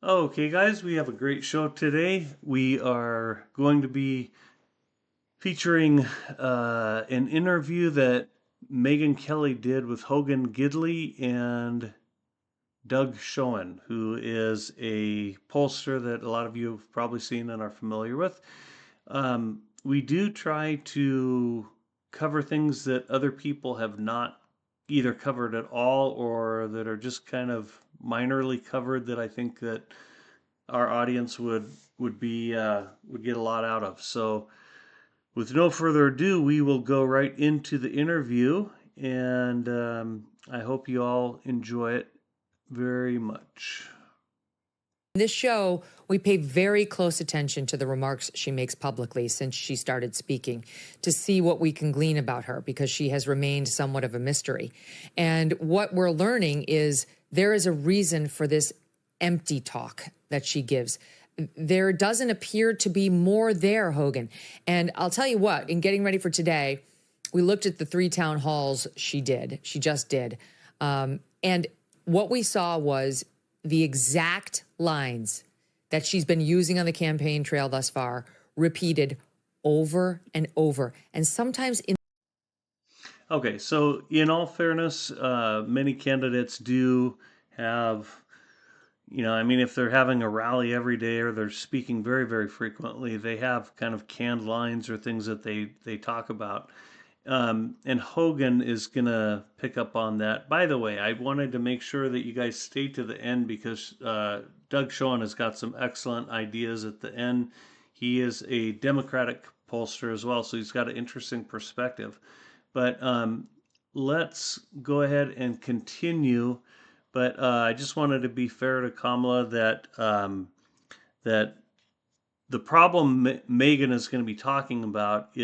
Okay, guys, we have a great show today. We are going to be featuring an interview that Megyn Kelly did with Hogan, Gidley, and Doug Shoen, who is a pollster that a lot of you have probably seen and are familiar with. We do try to cover things that other people have not either covered at all or that are just kind of minorly covered that I think that our audience would get a lot out of. So, with no further ado, we will go right into the interview, and I hope you all enjoy it very much. In this show, we pay very close attention to the remarks she makes publicly since she started speaking to see what we can glean about her because she has remained somewhat of a mystery. And what we're learning is there is a reason for this empty talk that she gives. There doesn't appear to be more there, Hogan. And I'll tell you what, in getting ready for today, we looked at the 3 town halls she just did. And what we saw was the exact lines that she's been using on the campaign trail thus far, repeated over and over. And sometimes in Okay, so in all fairness, many candidates do have, I mean, if they're having a rally every day or they're speaking very, very frequently, they have kind of canned lines or things that they talk about. And Hogan is going to pick up on that. By the way, I wanted to make sure that you guys stay to the end because Doug Shoen has got some excellent ideas at the end. He is a Democratic pollster as well, so he's got an interesting perspective. But let's go ahead and continue. But I just wanted to be fair to Kamala that the problem Megyn is going to be talking about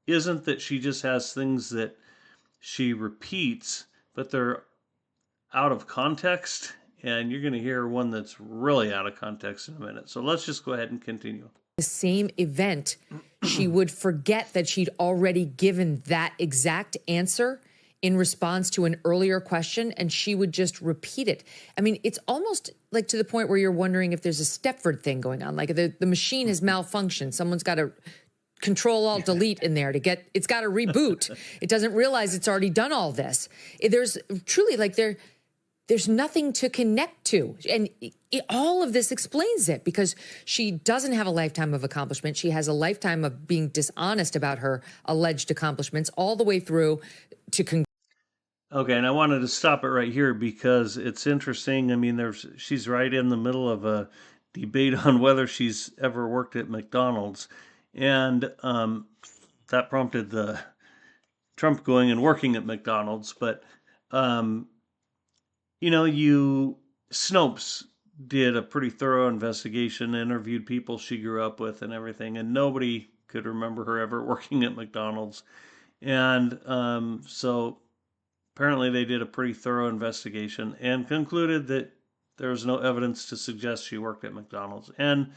isn't that she just has things that she repeats, but they're out of context. And you're going to hear one that's really out of context in a minute. So let's just go ahead and continue. the same event, she would forget that she'd already given that exact answer in response to an earlier question, and she would just repeat it. I mean, it's almost like to the point where you're wondering if there's a Stepford thing going on, like the machine has malfunctioned. Someone's got to Control-Alt-Delete in there it's got to reboot. It doesn't realize it's already done all this. There's truly like there's nothing to connect to. And all of this explains it because she doesn't have a lifetime of accomplishment. She has a lifetime of being dishonest about her alleged accomplishments all the way through to Okay, and I wanted to stop it right here because it's interesting. I mean, she's right in the middle of a debate on whether she's ever worked at McDonald's, and that prompted the Trump going and working at McDonald's. But um, Snopes did a pretty thorough investigation, interviewed people she grew up with and everything, and nobody could remember her ever working at McDonald's. And so apparently they did a pretty thorough investigation and concluded that there was no evidence to suggest she worked at McDonald's. And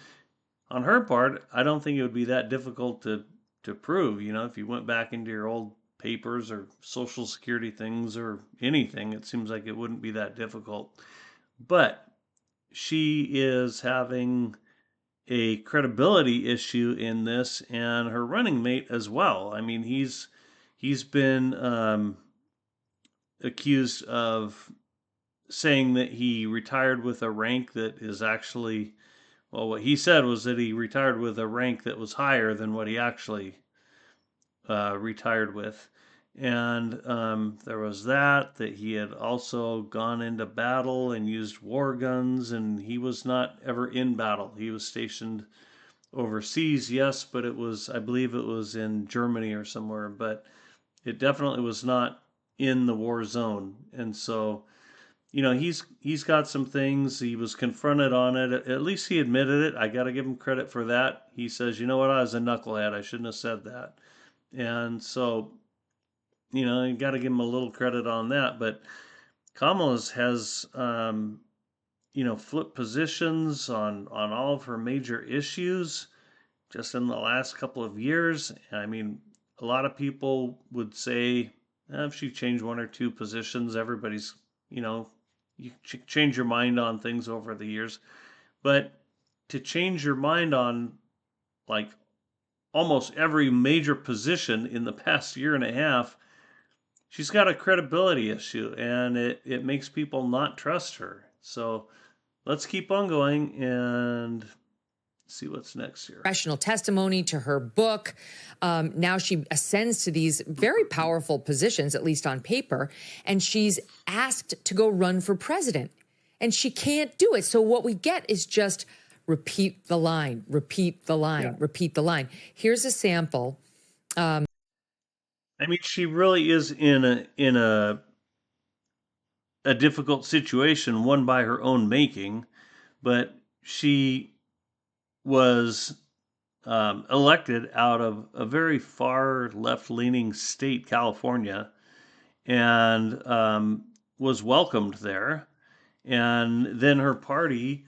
on her part, I don't think it would be that difficult to prove. If you went back into your old papers or social security things or anything, it seems like it wouldn't be that difficult. But she is having a credibility issue in this, and her running mate as well. I mean, he's been accused of saying that he retired with a rank that is actually, well, what he said was that he retired with a rank that was higher than what he actually retired with. And there was that he had also gone into battle and used war guns, and he was not ever in battle. He was stationed overseas, yes, but I believe it was in Germany or somewhere, but it definitely was not in the war zone. And so, he's got some things. He was confronted on it. At least he admitted it. I got to give him credit for that. He says, "You know what? I was a knucklehead. I shouldn't have said that." And so, you got to give him a little credit on that. But Kamala's has, flipped positions on all of her major issues just in the last couple of years. I mean, a lot of people would say if she changed one or two positions, everybody's, you change your mind on things over the years, but to change your mind on like almost every major position in the past year and a half, she's got a credibility issue, and it makes people not trust her. So let's keep on going and see what's next here. Professional testimony to her book. Now she ascends to these very powerful positions, at least on paper, and she's asked to go run for president, and she can't do it. So what we get is just repeat the line, repeat the line, repeat the line. Here's a sample. I mean, she really is in a difficult situation, one by her own making, but she was elected out of a very far left-leaning state, California, and was welcomed there. And then her party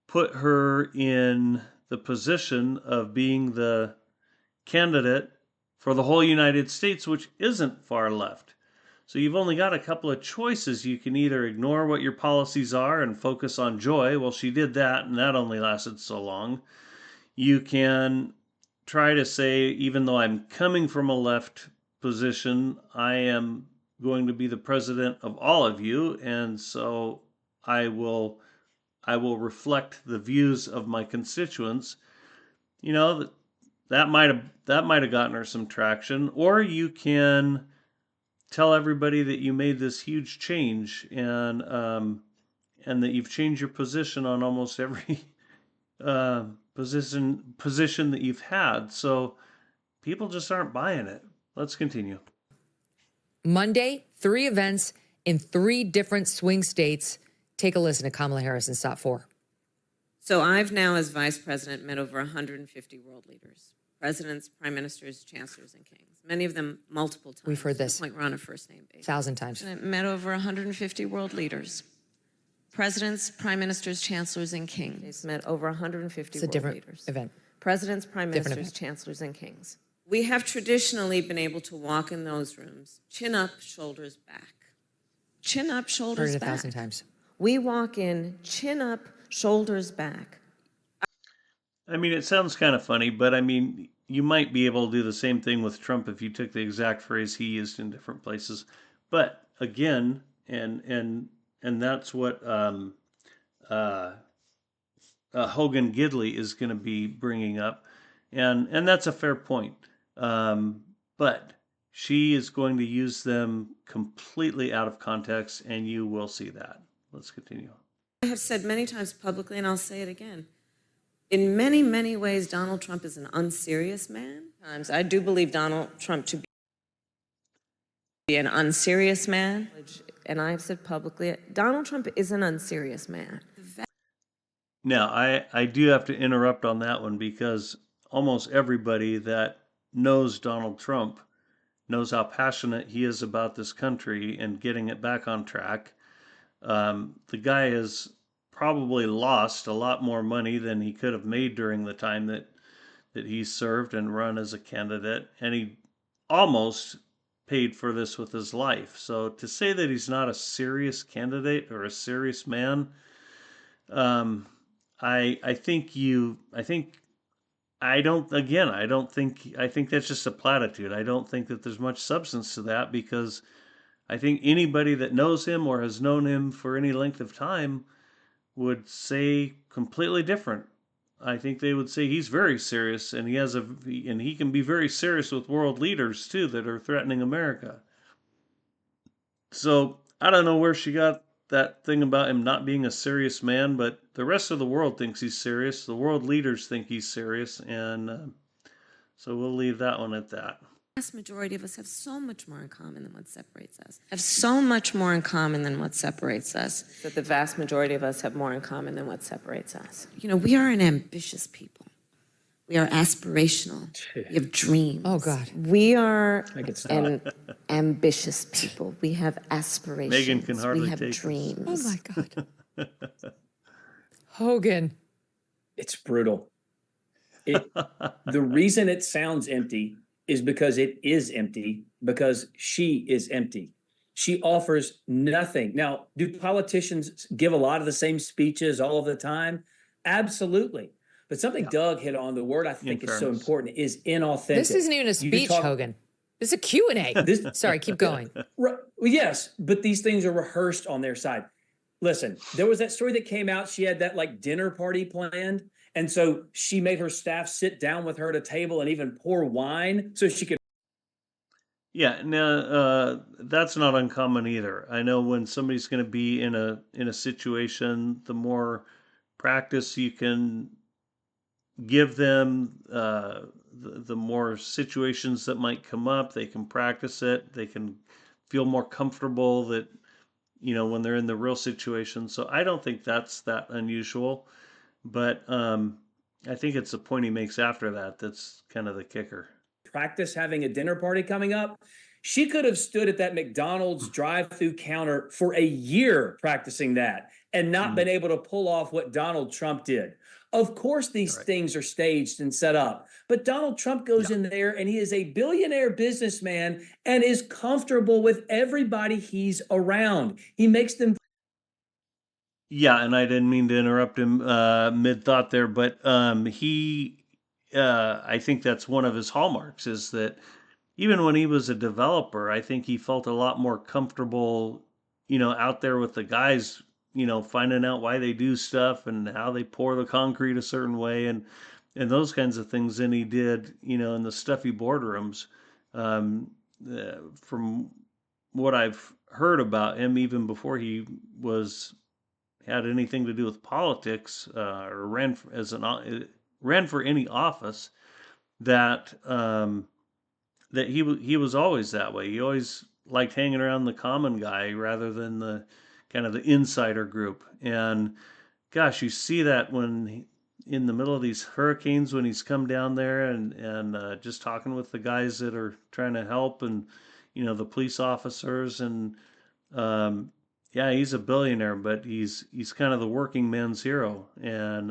put her in the position of being the candidate for the whole United States, which isn't far left. So you've only got a couple of choices. You can either ignore what your policies are and focus on joy. Well, she did that, and that only lasted so long. You can try to say, even though I'm coming from a left position, I am going to be the president of all of you, and so I will reflect the views of my constituents. You know, that might have gotten her some traction. Or you can tell everybody that you made this huge change, and that you've changed your position on almost every position that you've had. So people just aren't buying it. Let's continue. Monday, 3 events in 3 different swing states. Take a listen to Kamala Harris in Stop 4. So I've now, as vice president, met over 150 world leaders, presidents, prime ministers, chancellors, and kings. Many of them multiple times. We've heard this. To the point we're on a first-name basis. 1,000 times. I met over 150 world leaders, presidents, prime ministers, chancellors, and kings. He's met over 150 It's a world different leaders. event. Presidents, prime Different ministers, event. chancellors, and kings. We have traditionally been able to walk in those rooms, chin up, shoulders back. Chin up, Heard shoulders it back. 1,000 times. We walk in, chin up, shoulders back. I mean, it sounds kind of funny, but I mean, you might be able to do the same thing with Trump if you took the exact phrase he used in different places. But again, and that's what Hogan Gidley is going to be bringing up, and that's a fair point. But she is going to use them completely out of context, and you will see that. Let's continue. I have said many times publicly, and I'll say it again. In many, many ways, Donald Trump is an unserious man. I do believe Donald Trump to be an unserious man. And I have said publicly, Donald Trump is an unserious man. Now, I do have to interrupt on that one because almost everybody that knows Donald Trump knows how passionate he is about this country and getting it back on track. The guy has probably lost a lot more money than he could have made during the time that he served and run as a candidate, and he almost paid for this with his life. So to say that he's not a serious candidate or a serious man, I think that's just a platitude. I don't think that there's much substance to that, because I think anybody that knows him or has known him for any length of time would say completely different. I think they would say he's very serious, and he can be very serious with world leaders too that are threatening America. So I don't know where she got that thing about him not being a serious man, but the rest of the world thinks he's serious. The world leaders think he's serious, and so we'll leave that one at that. The vast majority of us have so much more in common than what separates us. Have so much more in common than what separates us. That the vast majority of us have more in common than what separates us. You know, we are an ambitious people. We are aspirational. We have dreams. Oh, God. We are an ambitious people. We have aspirations. Megyn can hardly we have take dreams. Oh, my God. Hogan. It's brutal. The reason it sounds empty is because it is empty, because she is empty. She offers nothing. Now, do politicians give a lot of the same speeches all of the time? Absolutely. But something Doug hit on, the word I think is so important, is inauthentic. This isn't even a speech, Hogan. This is a Q&A. Sorry, keep going. Yes, but these things are rehearsed on their side. Listen, there was that story that came out. She had that like dinner party planned. And so she made her staff sit down with her at a table and even pour wine so she could. Yeah, no, that's not uncommon either. I know when somebody's going to be in a situation, the more practice you can give them, the more situations that might come up, they can practice it. They can feel more comfortable that, when they're in the real situation. So I don't think that's that unusual, but I think it's the point he makes after that that's kind of the kicker. Practice having a dinner party coming up. She could have stood at that McDonald's drive-through counter for a year practicing that and not been able to pull off what Donald Trump did. Of course, these things are staged and set up, but Donald Trump goes in there and he is a billionaire businessman and is comfortable with everybody he's around. He makes them. Yeah, and I didn't mean to interrupt him mid-thought there, but I think that's one of his hallmarks is that even when he was a developer, I think he felt a lot more comfortable, out there with the guys, finding out why they do stuff and how they pour the concrete a certain way and those kinds of things than he did, in the stuffy boardrooms. From what I've heard about him, even before he had anything to do with politics or ran for any office, that that he was always that way. He always liked hanging around the common guy rather than the kind of the insider group. And gosh, you see that when in the middle of these hurricanes when he's come down there and just talking with the guys that are trying to help and the police officers and yeah, he's a billionaire, but he's kind of the working man's hero, and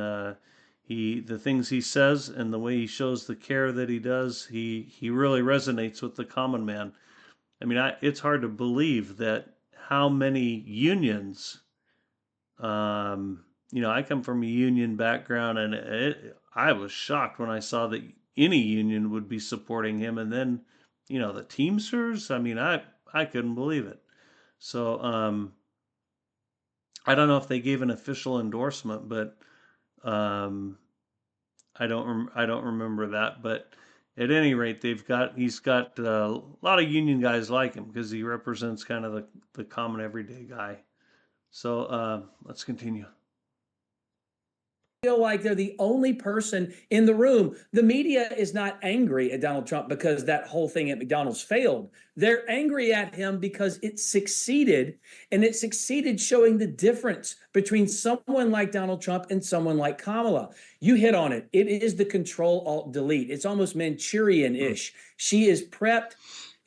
the things he says and the way he shows the care that he does, he really resonates with the common man. I mean, it's hard to believe that how many unions. I come from a union background, and I was shocked when I saw that any union would be supporting him, and then the Teamsters. I mean, I couldn't believe it. So I don't know if they gave an official endorsement, but um, I don't remember that. But at any rate, he's got a lot of union guys like him because he represents kind of the common everyday guy. So let's continue. Feel like they're the only person in the room. The media is not angry at Donald Trump because that whole thing at McDonald's failed. They're angry at him because it succeeded, and it succeeded showing the difference between someone like Donald Trump and someone like Kamala. You hit on it. It is the Control-Alt-Delete. It's almost Manchurian-ish. She is prepped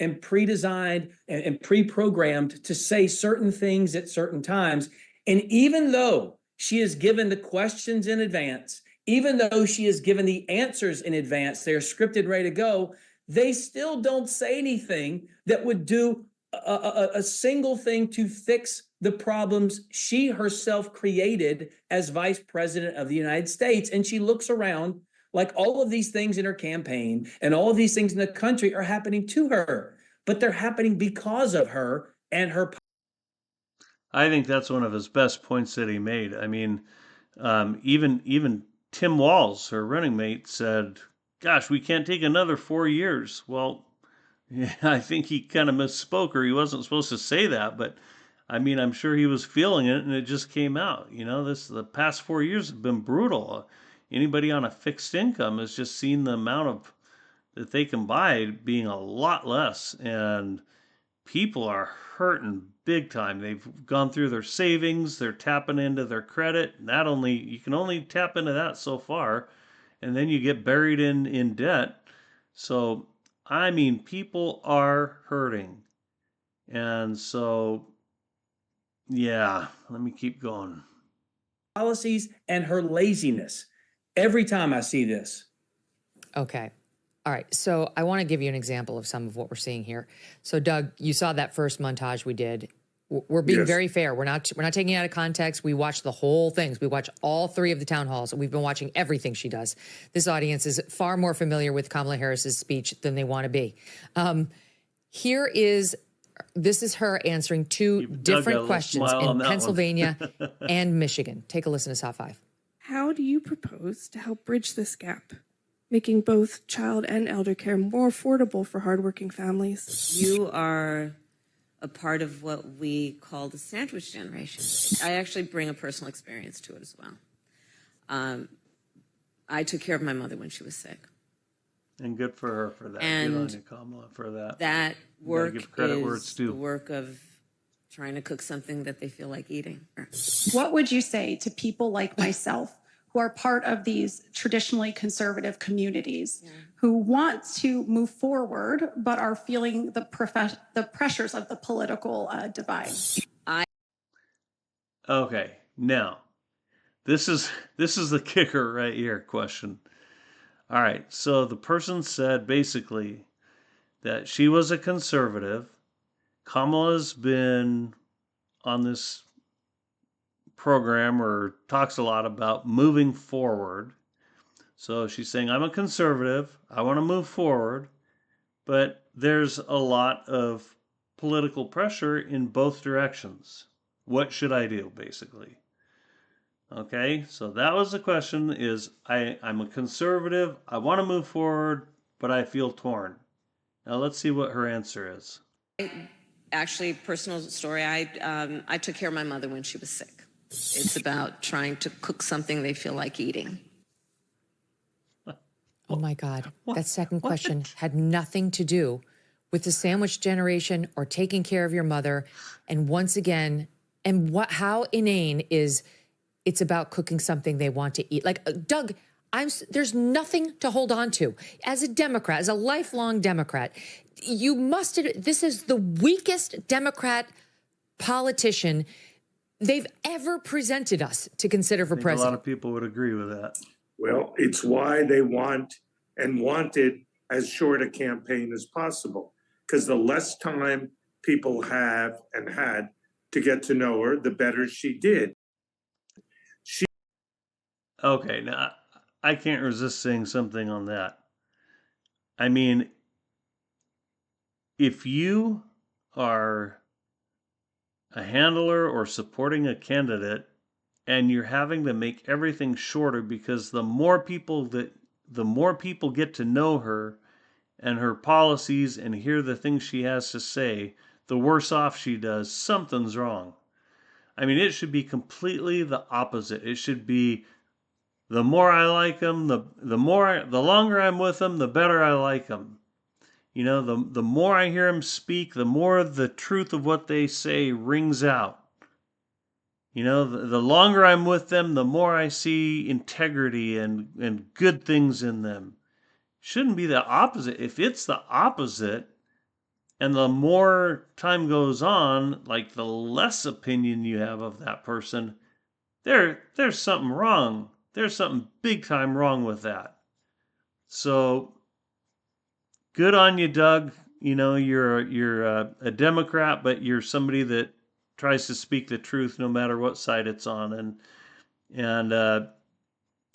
and pre-designed and pre-programmed to say certain things at certain times. And even though she is given the questions in advance, even though she is given the answers in advance, they're scripted, ready to go, they still don't say anything that would do a single thing to fix the problems she herself created as vice president of the United States. And she looks around like all of these things in her campaign and all of these things in the country are happening to her, but they're happening because of her and her. I think that's one of his best points that he made. I mean, even Tim Walz, her running mate, said, "Gosh, we can't take another 4 years." Well, yeah, I think he kind of misspoke, or he wasn't supposed to say that. But I mean, I'm sure he was feeling it, and it just came out. The past 4 years have been brutal. Anybody on a fixed income has just seen the amount of that they can buy being a lot less, and people are hurting big time. They've gone through their savings, they're tapping into their credit. You can only tap into that so far, and then you get buried in debt. So, I mean, people are hurting. And so, yeah, let me keep going. Policies and her laziness. Every time I see this. Okay. All right, so I want to give you an example of some of what we're seeing here. So, Doug, you saw that first montage we did. We're being Yes. very fair. We're not taking it out of context. We watched the whole things. We watched all 3 of the town halls. We've been watching everything she does. This audience is far more familiar with Kamala Harris's speech than they want to be. This is her answering 2 different questions in Pennsylvania and Michigan. Take a listen to Top 5. How do you propose to help bridge this gap, making both child and elder care more affordable for hardworking families? You are a part of what we call the sandwich generation. I actually bring a personal experience to it as well. I took care of my mother when she was sick. And good for her for that. And good on you, Kamala, for that. That work give credit where it's is due. the work of trying to cook something that they feel like eating. What would you say to people like myself who are part of these traditionally conservative communities who want to move forward but are feeling the pressures of the political divide? Okay, now this is the kicker right here question. All right, so the person said basically that she was a conservative. Kamala's been on this program or talks a lot about moving forward. So she's saying, I'm a conservative, I want to move forward, but there's a lot of political pressure in both directions. What should I do, basically? Okay, so that was the question is, I'm a conservative, I want to move forward, but I feel torn. Now let's see what her answer is. Actually, personal story, I took care of my mother when she was sick. It's about trying to cook something they feel like eating. Oh my God. That second question had nothing to do with the sandwich generation or taking care of your mother. And once again, how inane is it's about cooking something they want to eat. Like, Doug, there's nothing to hold on to. As a Democrat, as a lifelong Democrat, this is the weakest Democrat politician they've ever presented us to consider for I think president. a lot of people would agree with that. Well, it's why they want and wanted as short a campaign as possible, because the less time people have and had to get to know her, the better she did. Okay, now I can't resist saying something on that. I mean, if you are a handler or supporting a candidate and you're having to make everything shorter because the more people get to know her and her policies and hear the things she has to say, the worse off she does, something's wrong. I mean, it should be completely the opposite. It should be the more I like them, the longer I'm with them, the better I like them. You know, the more I hear them speak, the more the truth of what they say rings out. You know, the longer I'm with them, the more I see integrity and good things in them. Shouldn't be the opposite. If it's the opposite, and the more time goes on, like the less opinion you have of that person, there's something wrong. There's something big time wrong with that. So good on you, Doug. You know, you're a Democrat, but you're somebody that tries to speak the truth no matter what side it's on. And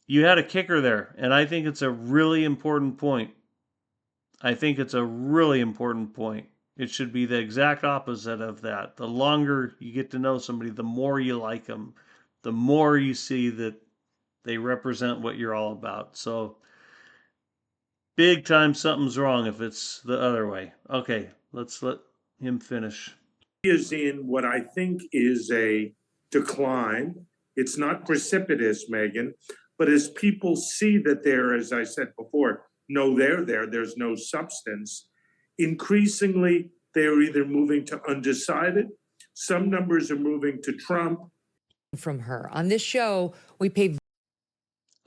you had a kicker there, and I think it's a really important point. I think it's a really important point. It should be the exact opposite of that. The longer you get to know somebody, the more you like them, the more you see that they represent what you're all about. So big time something's wrong if it's the other way. Okay, let's let him finish. He is in what I think is a decline. It's not precipitous, Megyn, but as people see that there, as I said before, there's no substance. Increasingly, they're either moving to undecided. Some numbers are moving to Trump. From her. On this show, we pay.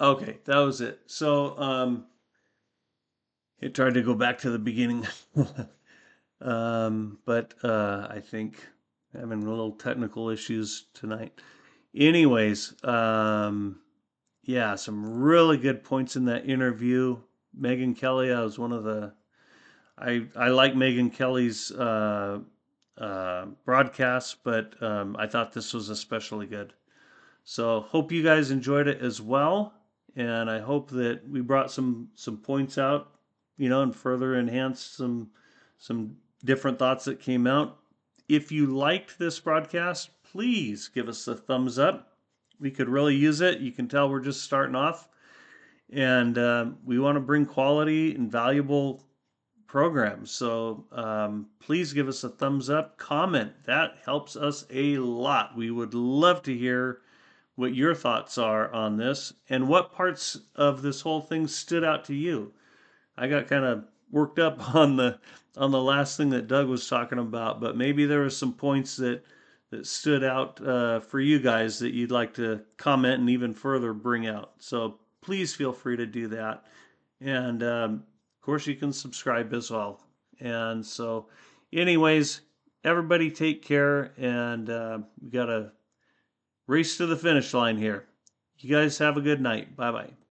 Okay, that was it. So it tried to go back to the beginning. But I think having a little technical issues tonight. Anyways, yeah, some really good points in that interview. Megyn Kelly. I was one of the. I like Megyn Kelly's broadcasts, but I thought this was especially good. So hope you guys enjoyed it as well, and I hope that we brought some points out, and further enhanced some different thoughts that came out. If you liked this broadcast, please give us a thumbs up. We could really use it. You can tell we're just starting off, and we want to bring quality and valuable programs. So please give us a thumbs up, comment. That helps us a lot. We would love to hear what your thoughts are on this and what parts of this whole thing stood out to you. I got kind of worked up on the last thing that Doug was talking about, but maybe there were some points that stood out for you guys that you'd like to comment and even further bring out. So please feel free to do that. And of course, you can subscribe as well. And so, anyways, everybody take care, and we got a race to the finish line here. You guys have a good night. Bye bye.